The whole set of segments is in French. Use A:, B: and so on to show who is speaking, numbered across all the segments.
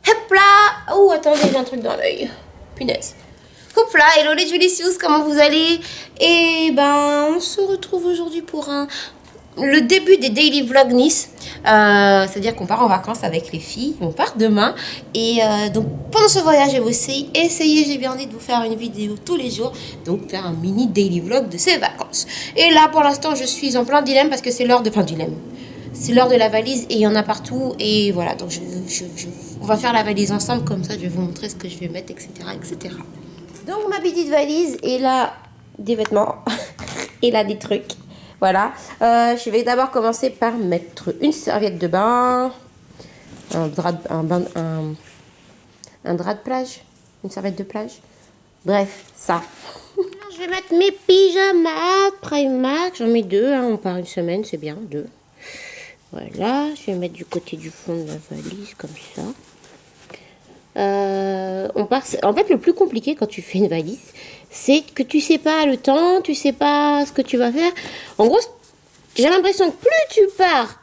A: Hop là. Oh, attendez, j'ai un truc dans l'œil. Punaise. Hop là, hello les Julicious, comment vous allez? Et ben, on se retrouve aujourd'hui pour le début des Daily Vlog Nice. C'est-à-dire qu'on part en vacances avec les filles, on part demain. Et donc, pendant ce voyage, je vais aussi essayer, j'ai bien dit, de vous faire une vidéo tous les jours. Donc, faire un mini Daily Vlog de ces vacances. Et là, pour l'instant, je suis en plein dilemme parce que c'est l'heure de... Enfin, dilemme. C'est l'heure de la valise et il y en a partout. Et voilà, donc on va faire la valise ensemble. Comme ça, je vais vous montrer ce que je vais mettre, etc. etc. Donc, ma petite valise, et là, des vêtements. Et là, des trucs. Voilà. Je vais d'abord commencer par mettre une serviette de bain. Un drap de plage. Une serviette de plage. Bref, ça. Je vais mettre mes pyjamas Primark. J'en mets deux. Hein. On part une semaine, c'est bien. Deux. Voilà. Je vais mettre du côté du fond de la valise, comme ça. On part. En fait, le plus compliqué quand tu fais une valise, c'est que tu sais pas le temps, tu sais pas ce que tu vas faire. En gros, j'ai l'impression que plus tu pars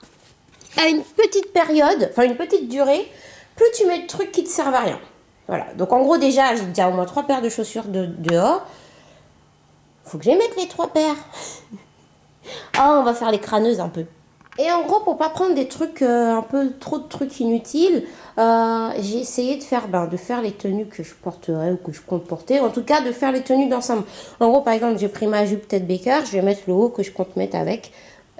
A: à une petite période, enfin une petite durée, plus tu mets de trucs qui te servent à rien. Voilà. Donc en gros, déjà, j'ai déjà au moins 3 paires de chaussures dehors. Faut que je mette les 3 paires. Ah, on va faire les crâneuses un peu. Et en gros, pour pas prendre des trucs, un peu trop de trucs inutiles, j'ai essayé de faire les tenues que je porterai ou que je compte porter. En tout cas, de faire les tenues d'ensemble. En gros, par exemple, j'ai pris ma jupe Ted Baker. Je vais mettre le haut que je compte mettre avec.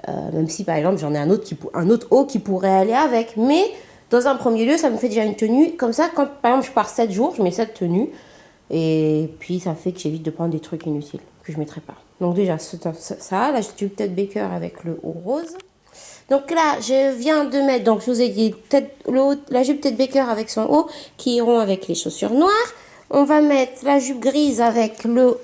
A: Même si, par exemple, j'en ai un autre haut qui pourrait aller avec. Mais, dans un premier lieu, ça me fait déjà une tenue. Comme ça, quand, par exemple, je pars 7 jours, je mets cette tenue. Et puis, ça fait que j'évite de prendre des trucs inutiles que je ne mettrai pas. Donc déjà, ça, la jupe Ted Baker avec le haut rose. Donc là, je viens de mettre, donc je vous ai dit, la jupe Ted Baker avec son haut, qui iront avec les chaussures noires. On va mettre la jupe grise avec le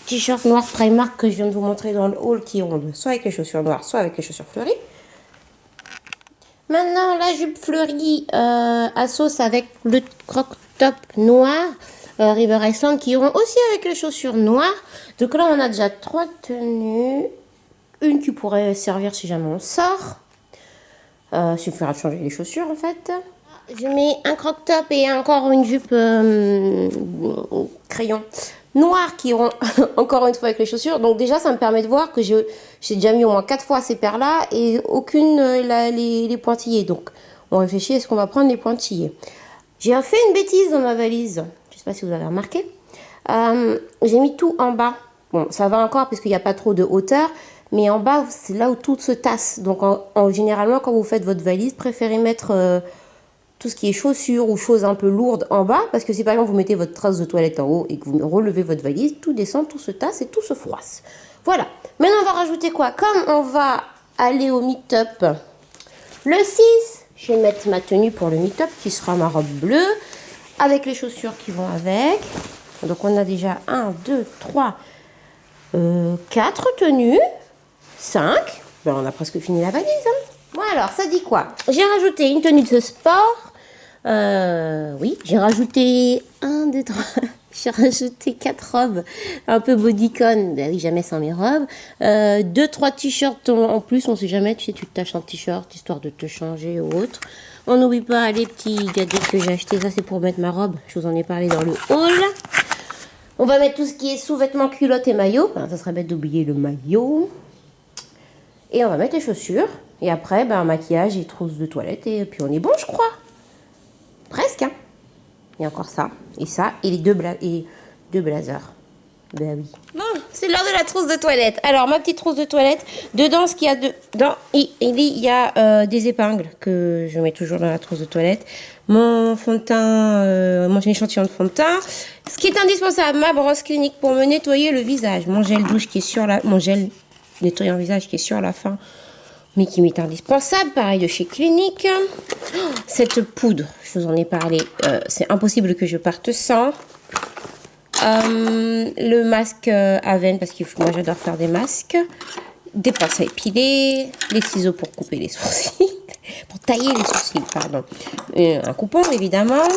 A: t-shirt noir Primark que je viens de vous montrer dans le haul, qui iront soit avec les chaussures noires, soit avec les chaussures fleuries. Maintenant, la jupe fleurie à sauce avec le croc-top noir, River Island, qui iront aussi avec les chaussures noires. Donc là, on a déjà 3 tenues. Une qui pourrait servir si jamais on sort. Suffira de changer les chaussures en fait. Je mets un croc-top et encore une jupe crayon noire qui iront encore une fois avec les chaussures. Donc déjà ça me permet de voir que j'ai déjà mis au moins 4 fois ces paires là et aucune les pointillés. Donc on réfléchit, est-ce qu'on va prendre les pointillés? J'ai fait une bêtise dans ma valise. Je ne sais pas si vous avez remarqué. J'ai mis tout en bas. Bon, ça va encore parce qu'il n'y a pas trop de hauteur. Mais en bas, c'est là où tout se tasse. Donc, généralement, quand vous faites votre valise, préférez mettre tout ce qui est chaussures ou choses un peu lourdes en bas. Parce que si, par exemple, vous mettez votre trace de toilette en haut et que vous relevez votre valise, tout descend, tout se tasse et tout se froisse. Voilà. Maintenant, on va rajouter quoi? Comme on va aller au meet-up le 6, je vais mettre ma tenue pour le meet-up qui sera ma robe bleue avec les chaussures qui vont avec. Donc, on a déjà 1, 2, 3, 4 tenues. 5, ben on a presque fini la valise. Hein. Bon alors, ça dit quoi? J'ai rajouté une tenue de sport. Oui, j'ai rajouté 1, 2, 3. J'ai rajouté 4 robes un peu bodycon. Ben oui, jamais sans mes robes. 2, 3 t-shirts en plus, on sait jamais. Tu sais, tu te tâches un t-shirt histoire de te changer ou autre. On n'oublie pas les petits gadgets que j'ai achetés. Ça, c'est pour mettre ma robe. Je vous en ai parlé dans le haul. On va mettre tout ce qui est sous-vêtements, culottes et maillots. Ben, ça serait bête d'oublier le maillot. Et on va mettre les chaussures. Et après, maquillage et trousse de toilette. Et puis on est bon, je crois. Presque. Hein. Il y a encore ça. Et ça. Et les deux blazers. Ben oui. Bon, c'est l'heure de la trousse de toilette. Alors, ma petite trousse de toilette. Dedans, ce qu'il y a dedans, il y a des épingles que je mets toujours dans la trousse de toilette. Mon fond de teint, mon échantillon de fond de teint. Ce qui est indispensable, ma brosse clinique pour me nettoyer le visage. Mon gel douche qui est sur mon gel nettoyant visage qui est sur la fin, mais qui m'est indispensable. Pareil de chez Clinique. Cette poudre, je vous en ai parlé. C'est impossible que je parte sans. Le masque à veine, parce que moi j'adore faire des masques. Des pinces à épiler. Les ciseaux pour couper les sourcils. Pour tailler les sourcils, pardon. Un coupon, évidemment.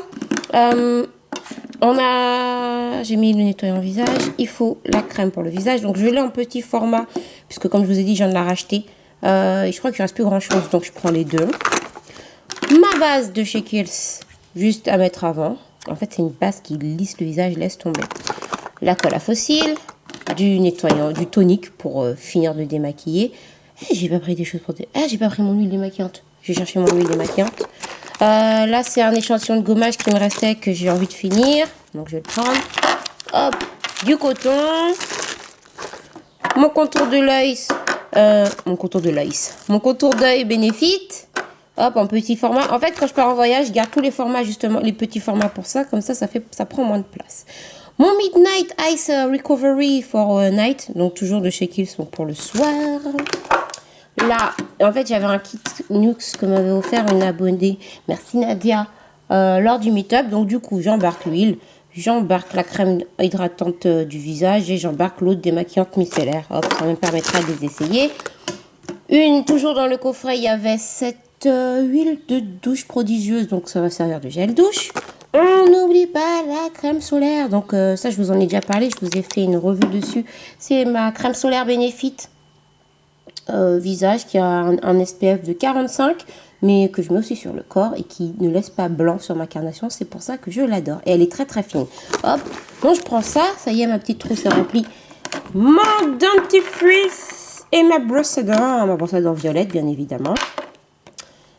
A: J'ai mis le nettoyant visage. Il faut la crème pour le visage. Donc, je l'ai en petit format. Puisque, comme je vous ai dit, je viens de la racheter. Et je crois qu'il ne reste plus grand chose. Donc, je prends les deux. Ma base de chez Kiehl's juste à mettre avant. En fait, c'est une base qui lisse le visage, laisse tomber. La colle à fossiles, du nettoyant, du tonique pour finir de démaquiller. J'ai pas pris des choses pour... j'ai pas pris mon huile démaquillante. J'ai cherché mon huile démaquillante. Là, c'est un échantillon de gommage qui me restait que j'ai envie de finir. Donc, je vais le prendre. Hop, du coton. Mon contour de l'œil. Mon contour d'œil Benefit. Hop, en petit format. En fait, quand je pars en voyage, je garde tous les formats, justement, les petits formats pour ça. Comme ça prend moins de place. Mon Midnight Ice Recovery for Night. Donc, toujours de chez Kiehl's, donc pour le soir. Là, en fait, j'avais un kit Nux que m'avait offert une abonnée. Merci Nadia. Lors du meet-up. Donc, du coup, j'embarque l'huile. J'embarque la crème hydratante du visage. Et j'embarque l'eau démaquillante micellaire. Hop, ça me permettra de les essayer. Toujours dans le coffret, il y avait cette huile de douche prodigieuse. Donc, ça va servir de gel douche. On n'oublie pas la crème solaire. Donc, ça, je vous en ai déjà parlé. Je vous ai fait une revue dessus. C'est ma crème solaire Benefit. Visage qui a un SPF de 45 mais que je mets aussi sur le corps et qui ne laisse pas blanc sur ma carnation, c'est pour ça que je l'adore et elle est très très fine. Hop, donc je prends ça, ça y est, ma petite trousse est remplie. Mon dentifrice et ma brosse à dents violette bien évidemment,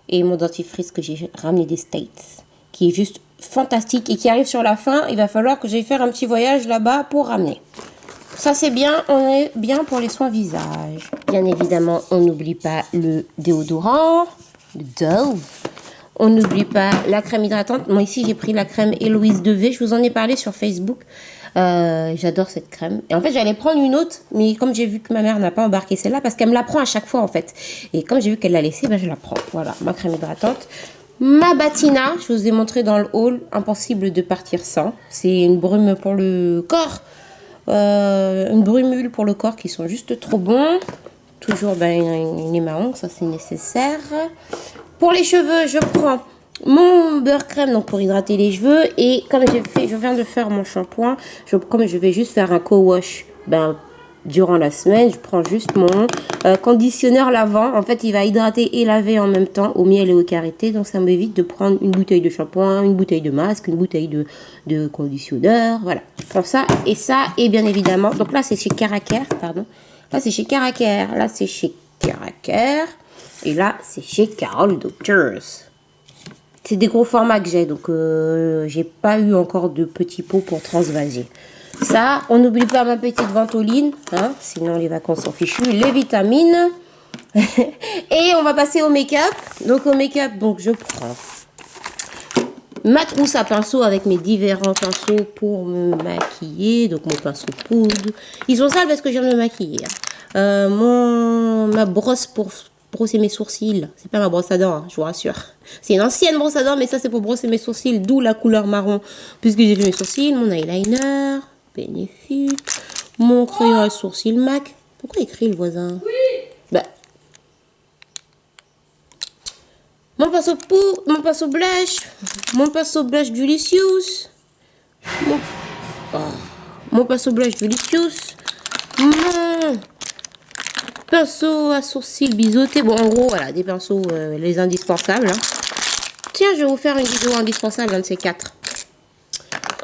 A: et mon dentifrice que j'ai ramené des States qui est juste fantastique et qui arrive sur la fin. Il va falloir que j'aille faire un petit voyage là-bas pour ramener. Ça, c'est bien, on est bien pour les soins visage. Bien évidemment, on n'oublie pas le déodorant, le Dove. On n'oublie pas la crème hydratante. Moi, ici, j'ai pris la crème Héloïse Devé. Je vous en ai parlé sur Facebook. J'adore cette crème. Et en fait, j'allais prendre une autre, mais comme j'ai vu que ma mère n'a pas embarqué celle-là, parce qu'elle me la prend à chaque fois, en fait. Et comme j'ai vu qu'elle l'a laissée, ben, je la prends. Voilà, ma crème hydratante. Ma Batina, je vous ai montré dans le haul, impossible de partir sans. C'est une brume pour le corps. Une brumule pour le corps qui sont juste trop bons. Toujours une émaon, ça c'est nécessaire. Pour les cheveux, je prends mon beurre crème donc pour hydrater les cheveux. Et comme je viens de faire mon shampoing, comme je vais juste faire un co-wash durant la semaine, je prends juste mon conditionneur lavant. En fait, il va hydrater et laver en même temps au miel et au karité. Donc, ça m'évite de prendre une bouteille de shampoing, une bouteille de masque, une bouteille de conditionneur. Voilà, je prends ça et ça. Et bien évidemment, donc là, c'est chez Caraker, pardon. Là, c'est chez Caraker. Là, c'est chez Caraker. Et là, c'est chez Carol Doctors. C'est des gros formats que j'ai. Donc, j'ai pas eu encore de petits pots pour transvaser. Ça, on n'oublie pas ma petite ventoline, hein, sinon les vacances sont fichues, les vitamines. Et on va passer au make-up. Donc au make-up, je prends ma trousse à pinceau avec mes différents pinceaux pour me maquiller. Donc mon pinceau poudre. Ils sont sales parce que je viens de me maquiller. Ma brosse pour brosser mes sourcils. C'est pas ma brosse à dents, hein, je vous rassure. C'est une ancienne brosse à dents, mais ça c'est pour brosser mes sourcils, d'où la couleur marron. Puisque j'ai fait mes sourcils, mon eyeliner. Benefit, mon crayon à sourcils MAC. Pourquoi il crie le voisin? Oui. Mon pinceau blush Delicious. Mon pinceau blush Delicious. Mon pinceau à sourcils biseauté. Bon, en gros, voilà, des pinceaux, les indispensables. Hein. Tiens, je vais vous faire une vidéo indispensable, un de ces quatre.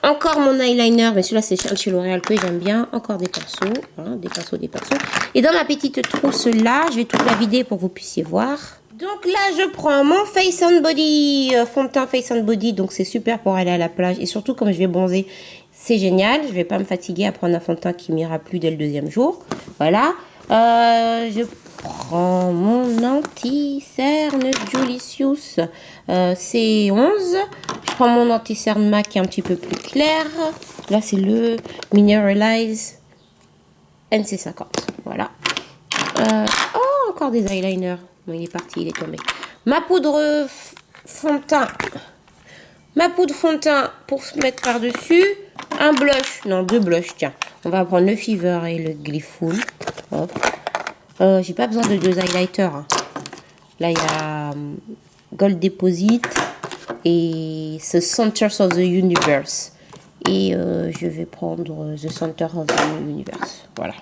A: Encore mon eyeliner, mais celui-là c'est chez L'Oréal que j'aime bien. Encore des pinceaux, hein, des pinceaux. Et dans ma petite trousse là, je vais tout la vider pour que vous puissiez voir. Donc là, je prends mon Face and Body, fond de teint Face and Body. Donc c'est super pour aller à la plage. Et surtout, comme je vais bronzer, c'est génial. Je vais pas me fatiguer à prendre un fond de teint qui m'ira plus dès le deuxième jour. Voilà. Je prends mon anti-cerne Delicious C11. Je prends mon anti-cerne MAC qui est un petit peu plus clair. Là, c'est le Mineralize NC50. Voilà. Encore des eyeliners. Bon, il est parti, il est tombé. Ma poudre fond de teint. Ma poudre fond de teint pour se mettre par-dessus. Un blush. Non, deux blushs, tiens. On va prendre le Fever et le Glyful. Hop. J'ai pas besoin de deux highlighters. Hein. Là, il y a Gold Deposit et The Centers of the Universe. Et je vais prendre The Center of the Universe. Voilà.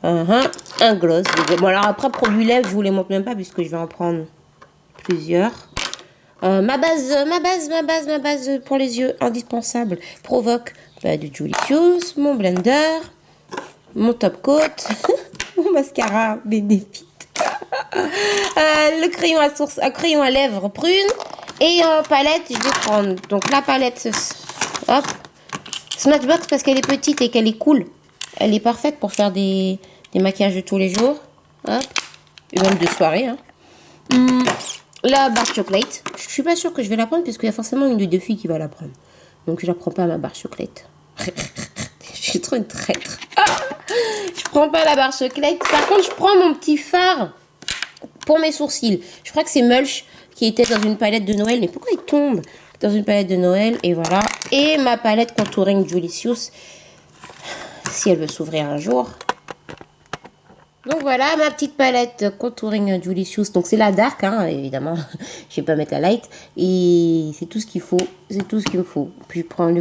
A: Un gloss. Bon, alors après, produits lèvres, je vous les montre même pas puisque je vais en prendre plusieurs. Ma base pour les yeux, indispensable. Provoque du Julicious, mon blender, mon top coat, mon mascara Benefit, le crayon à source, un crayon à lèvres prune. Et en palette, je vais prendre donc la palette, hop, Smashbox parce qu'elle est petite et qu'elle est cool. Elle est parfaite pour faire des maquillages de tous les jours. Hop, et même de soirée. Hein. La barre chocolate. Je suis pas sûre que je vais la prendre parce qu'il y a forcément une des deux filles qui va la prendre. Donc je la prends pas ma barre chocolate. Je suis trop une traître. Je prends pas la barre chocolate. Par contre, je prends mon petit fard pour mes sourcils. Je crois que c'est Mulch qui était dans une palette de Noël. Mais pourquoi il tombe dans une palette de Noël? Et voilà. Et ma palette contouring Julicious. Si elle veut s'ouvrir un jour. Donc voilà ma petite palette contouring Julicious. Donc c'est la dark, hein, évidemment. Je vais pas mettre la light. Et c'est tout ce qu'il faut. C'est tout ce qu'il me faut. Puis je prends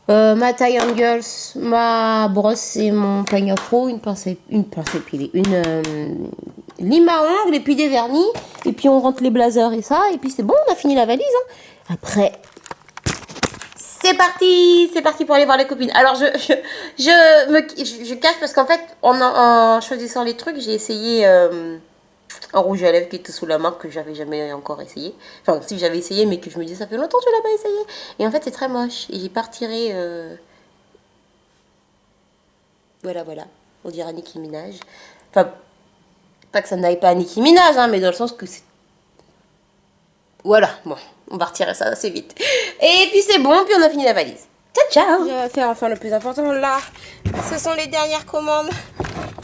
A: ma taille Angles, ma brosse et mon peigne afro, une pince épilée, une lime à ongles et puis des vernis. Et puis on rentre les blazers et ça. Et puis c'est bon, on a fini la valise. Hein. Après, c'est parti pour aller voir les copines. Alors je cache parce qu'en fait, en choisissant les trucs, j'ai essayé un rouge à lèvres qui était sous la main que j'avais jamais encore essayé. Enfin, si j'avais essayé, mais que je me disais ça fait longtemps que je l'ai pas essayé. Et en fait, c'est très moche. Et j'ai pas retiré. Voilà. On dirait Nicki Minaj. Enfin, pas que ça n'aille pas à Nicki Minaj, hein, mais dans le sens que c'est. Voilà, bon, on va retirer ça assez vite. Et puis c'est bon, puis on a fini la valise. Ciao. Je vais faire enfin le plus important là. Ce sont les dernières commandes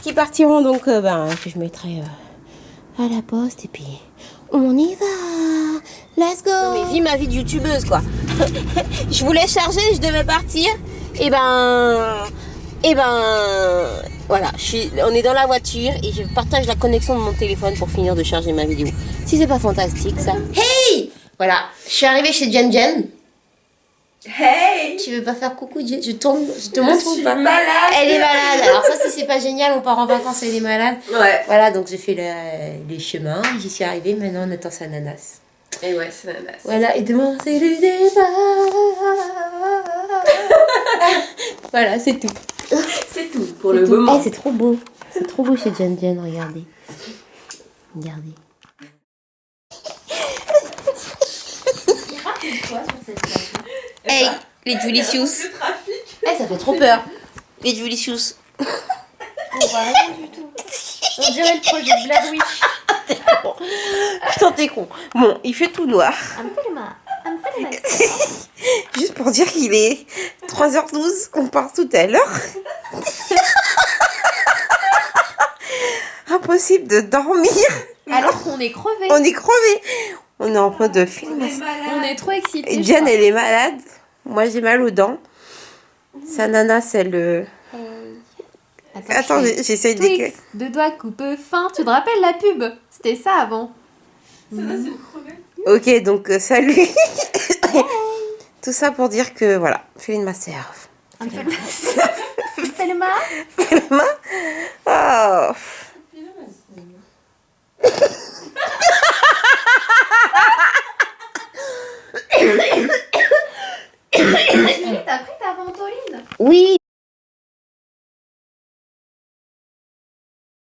A: qui partiront donc que je mettrai à la poste et puis on y va. Let's go. Non mais vis ma vie de youtubeuse quoi. Je voulais charger, je devais partir. Et voilà, on est dans la voiture et je partage la connexion de mon téléphone pour finir de charger ma vidéo. Si c'est pas fantastique ça. Hey. Voilà, je suis arrivée chez Jen Jen.
B: Hey!
A: Tu veux pas faire coucou, Jen? Je te montre ou pas?
B: Malade.
A: Elle est malade. Alors ça, si c'est pas génial, on part en vacances, elle est malade.
B: Ouais.
A: Voilà, donc j'ai fait les chemins, j'y suis arrivée, maintenant on attend sa nanas.
B: Et ouais, c'est nanas.
A: Voilà, et demain c'est le départ. Voilà, c'est tout.
B: C'est tout pour le moment.
A: C'est trop beau. C'est trop beau chez Jen Jen, regardez. Regardez. Hey, les Julicious. Hey, ça fait trop peur. Les Julicious.
C: On voit rien du tout. On dirait le projet de Blair Witch.
A: Putain, t'es con. Bon, il fait tout noir. Juste pour dire qu'il est 3h12, on part tout à l'heure. Impossible de dormir.
C: Alors qu'on est crevé.
A: On est crevé. On est en train de film.
C: On est trop excités.
A: Et Jen, elle est malade. Moi, j'ai mal aux dents. Sa nana, c'est le... Attends, j'essaye de...
C: Twix, deux doigts coupe fin. Tu te rappelles la pub? C'était ça avant.
A: Ok, donc salut. Tout ça pour dire que, voilà, Féline ma serve.
C: Fais le mal.
A: Oh.
C: T'as pris ta ventoline?
A: Oui.